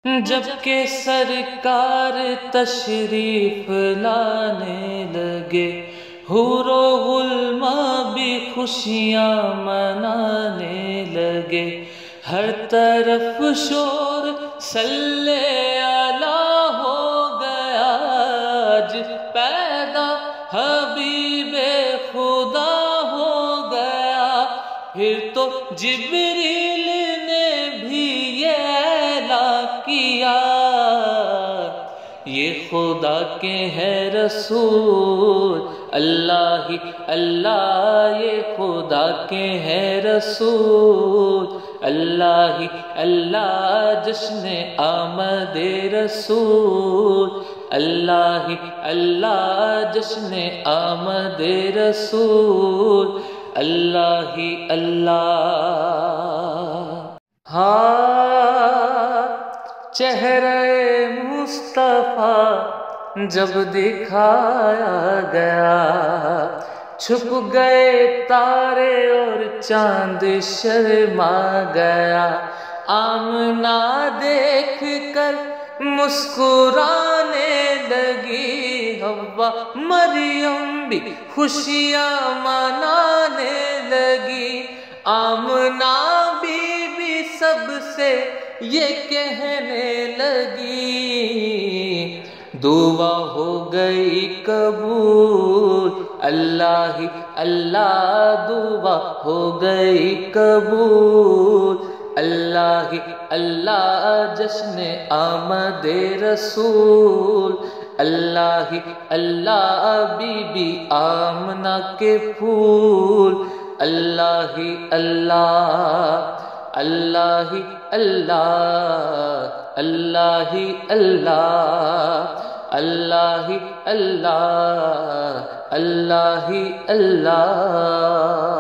جب کہ سرکار تشریف لانے لگے، حور و غلماں بھی خوشیاں منانے لگے، ہر طرف شور صلی اللہ ہو گیا، آج پیدا حبیب خدا ہو گیا۔ پھر تو جبریل نے بھی یہ اعلان کیا، یہ خدا کے ہیں رسول، اللہ ہی اللہ، یہ خدا کے ہیں رسول، اللہ ہی اللہ، جشن آمد رسول، اللہ ہی اللہ، جشن آمد رسول، اللہ ہی اللہ۔ چہرہ مصطفیٰ جب دکھایا گیا، چھپ گئے تارے اور چاند شرما گیا، آمنہ دیکھ کر مسکرانے لگی، حوا مریم بھی خوشیاں منانے لگی، آمنہ بی بی سب سے یہ کہنے لگی، دعا ہو گئی قبول، اللہ ہی اللہ، دعا ہو گئی قبول، اللہ ہی اللہ، جشن آمد رسول، اللہ ہی اللہ، بی بی آمنہ کے پھول، اللہ ہی اللہ، اللہ ہی اللہ، اللہ ہی اللہ، اللہ ہی اللہ، اللہ ہی اللہ۔